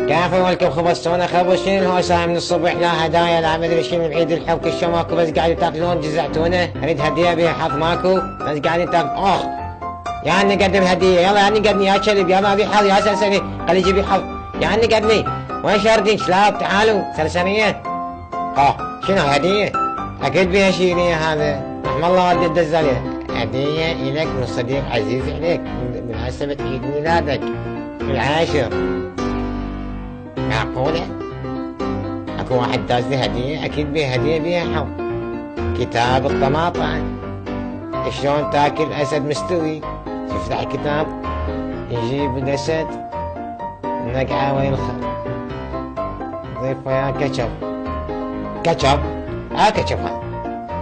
كافي ولكم خبزتونا خبز شنو هو ساعة من الصبح لا هدايا لا مدري شنو بعيد الحب كل ماكو بس قاعدين تاكلون جزعتونا اريد هدية بيها حظ ماكو بس قاعدين اخ يعني نقدم هدية يلا يعني قدني يا كلب يا ما ابي حظ يا سلسلي خلي يجيب لي حظ يعني قدني وين شاردين شلاب تعالوا سلسلية شنو هدية اكيد بيها شيرية هذا رحم الله والدي الدزالية هدية الك من صديق عزيز عليك بمناسبة عيد ميلادك العاشر معقولة؟ اكو واحد داز لي هدية اكيد بيه هدية بيها حظ كتاب الطماطة شلون تاكل اسد مستوي تفتح كتاب يجيب الاسد نقعه ويلخر ضيف وياه كاتشب كاتشب كاتشب هذا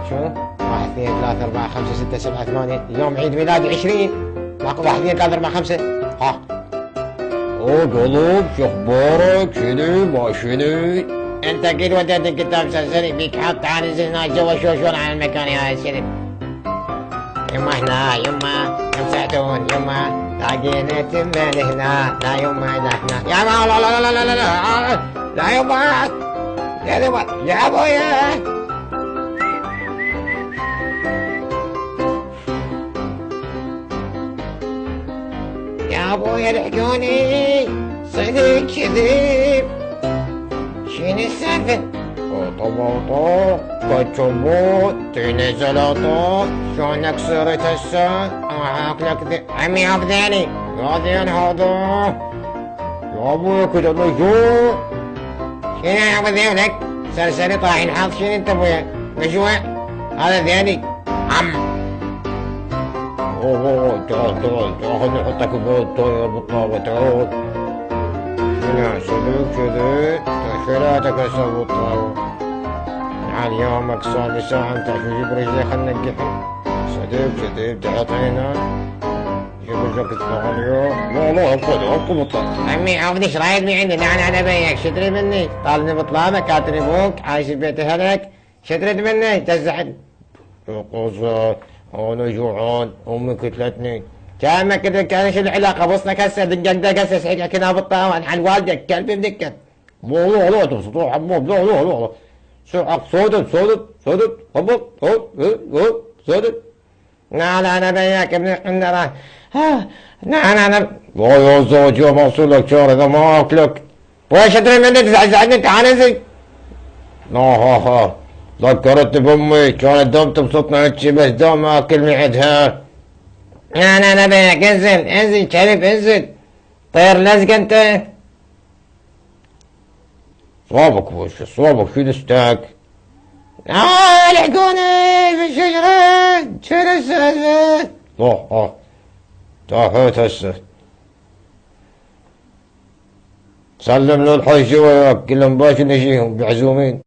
شو 1 2 3 4 5 6 7 8 يوم عيد ميلادي 20 ماكو 1 2 3 4 5 قلوب شخبارك شنو ما شنو انت اكيد وديت الكتاب سلسلي بيك حط تعال نزل هناك جوا شوشون على المكان يا الشريف يما هنا يما مسعدون يما لاقينا تمل هنا لا يما لا هنا يا ما لا لا لا لا لا لا لا يما يا يما يا ابويا يا ابويا لحقوني صدق كذب شنو السالفة؟ طماطة كاتشبوت طينة زلطة شلونك صرت هسه؟ اكلك عمي افذاني يا ذين هذا يا ابويا كذا نجوع شنو يا ابو ذيولك؟ سلسلي طاحن حظ شنو انت ابويا؟ مجوع؟ هذا ذيني تعال خلني احطك بالطير بالطاوة تعال شنو سلوك كذا شلاتك هسه بالطاوة تعال يومك صار لي ساعة انت شو جيب رجلي خلنا نقحن صديق كذب تعطينا جيب رجلك تشتغل يوم لا ابقى بالطاوة عمي عافني ايش رايد من عندي نعم انا بيك شو تريد مني؟ طالبني بطلابك كاتني ابوك عايش ببيت اهلك شو تريد مني؟ تزعل قصة انا جوعان امي كتلتني كان كذا كان شو العلاقه بصنك هسه دقك هسه سحيك كنا بالطاوة عن والدك كلب بدكت لا تبسطوا حمود لا سرعة صوتت هبط صوتت لا انا بياك ابن القندرة انا يا زوج يوم اوصل لك شهر اذا ما اكلك ويش ادري منك تزعزعني تعال انزل ها ذكرت بامي كانت دوم تبسطنا هيك بس دوم اكل من عندها انا بيك انزل كلب انزل طير لزق انت صوبك وش صوبك شو دستك لحقوني في الشجرة شنو السالفة تاهت هسه سلم له الحج وياك كلهم باش نجيهم بعزومين